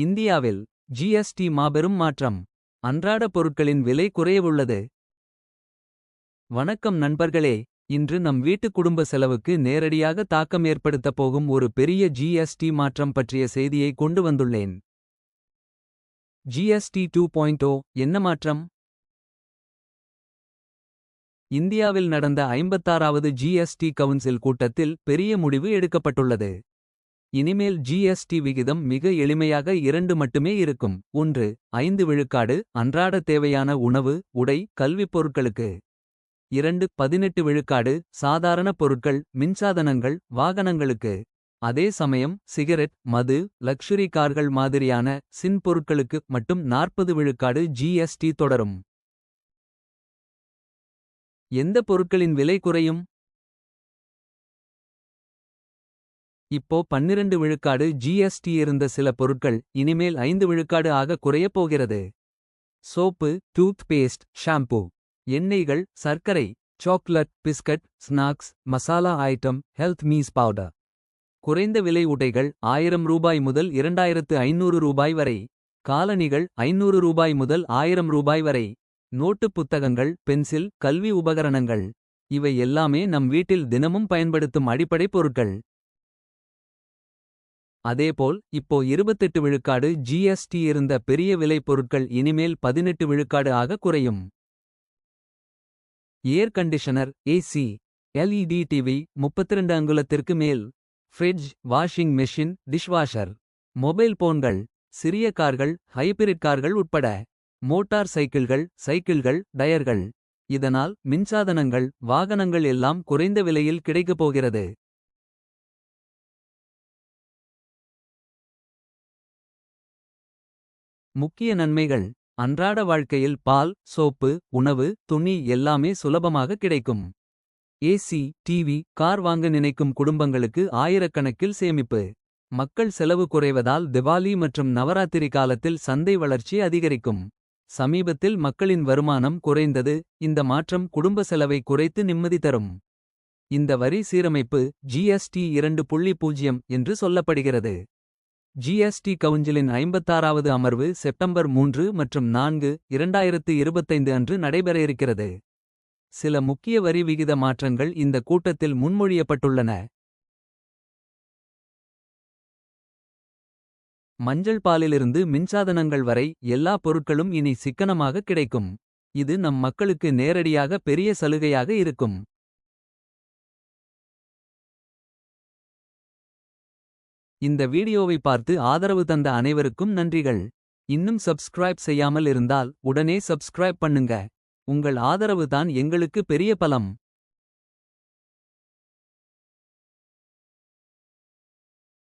இந்தியாவில் ஜிஎஸ்டி மாபெரும் மாற்றம். அன்றாட பொருட்களின் விலை குறையவுள்ளது. வணக்கம் நண்பர்களே. இன்று நம் வீட்டு குடும்ப செலவுக்கு நேரடியாக தாக்கம் ஏற்படுத்தப் போகும் ஒரு பெரிய ஜிஎஸ்டி மாற்றம் பற்றிய செய்தியை கொண்டு வந்துள்ளேன். ஜிஎஸ்டி 2.0 என்ன மாற்றம்? இந்தியாவில் நடந்த 56வது ஜிஎஸ்டி கவுன்சில் கூட்டத்தில் பெரிய முடிவு எடுக்கப்பட்டுள்ளது. இனிமேல் ஜிஎஸ்டி விகிதம் மிக எளிமையாக இரண்டு மட்டுமே இருக்கும். 1. 5 விழுக்காடு அன்றாட தேவையான உணவு, உடை, கல்விப் பொருட்களுக்கு. 2. 18 விழுக்காடு சாதாரண பொருட்கள், மின்சாதனங்கள், வாகனங்களுக்கு. அதே சமயம் சிகரெட், மது, லக்ஷுரி கார்கள் மாதிரியான சின் பொருட்களுக்கு மட்டும் 40 விழுக்காடு ஜிஎஸ்டி தொடரும். எந்த பொருட்களின் விலை குறையும்? இப்போ 12 விழுக்காடு ஜிஎஸ்டி இருந்த சில பொருட்கள் இனிமேல் 5 விழுக்காடு ஆக குறையப் போகிறது. சோப்பு, டூத் பேஸ்ட், ஷாம்பு, எண்ணெய்கள், சர்க்கரை, chocolate, biscuit, snacks, masala item, health maize powder. குறைந்த விலை உடைகள் 1000 ரூபாய் முதல் 2500 ரூபாய் வரை. காலணிகள் 500 ரூபாய் முதல் 1000 ரூபாய் வரை. நோட்டு புத்தகங்கள், பென்சில், கல்வி உபகரணங்கள். இவை எல்லாமே நம் வீட்டில் தினமும் பயன்படுத்தும் அடிப்படை பொருட்கள். அதேபோல் இப்போ 28 விழுக்காடு ஜிஎஸ்டி இருந்த பெரிய விலை பொருட்கள் இனிமேல் 18 விழுக்காடு ஆக குறையும். Air conditioner, AC, LED TV 32 அங்குலத்திற்கு மேல். Fridge, washing machine, dishwasher. Mobile போன்கள், சிறிய கார்கள், ஹைபிரிட் கார்கள் உட்பட. மோட்டார் சைக்கிள்கள், டயர்கள். இதனால் மின்சாதனங்கள், வாகனங்கள் எல்லாம் குறைந்த விலையில் கிடைக்கப் போகிறது. முக்கிய நன்மைகள். அன்றாட வாழ்க்கையில் பால், சோப்பு, உணவு, துணி எல்லாமே சுலபமாக கிடைக்கும். ஏசி, டிவி, கார் வாங்க நினைக்கும் குடும்பங்களுக்கு ஆயிரக்கணக்கில் சேமிப்பு. மக்கள் செலவு குறைவதால் திவாலி மற்றும் நவராத்திரி காலத்தில் சந்தை வளர்ச்சி அதிகரிக்கும். சமீபத்தில் மக்களின் வருமானம் குறைந்தது. இந்த மாற்றம் குடும்ப செலவை குறைத்து நிம்மதி தரும். இந்த வரி சீரமைப்பு ஜிஎஸ்டி 2.0 என்று சொல்லப்படுகிறது. ஜிஎஸ்டி கவுன்சிலின் 56வது அமர்வு செப்டம்பர் 3 மற்றும் 4, 2025 அன்று நடைபெற இருக்கிறது. சில முக்கிய வரி விகித மாற்றங்கள் இந்த கூட்டத்தில் முன்மொழியப்பட்டுள்ளன. மஞ்சள் பாலிலிருந்து மின்சாதனங்கள் வரை எல்லா பொருட்களும் இனி சிக்கனமாக கிடைக்கும். இது நம் மக்களுக்கு நேரடியாக பெரிய சலுகையாக இருக்கும். இந்த வீடியோவை பார்த்து ஆதரவு தந்த அனைவருக்கும் நன்றிகள். இன்னும் சப்ஸ்கிரைப் செய்யாமல் இருந்தால் உடனே சப்ஸ்கிரைப் பண்ணுங்க. உங்கள் ஆதரவு தான் எங்களுக்கு பெரிய பலம்.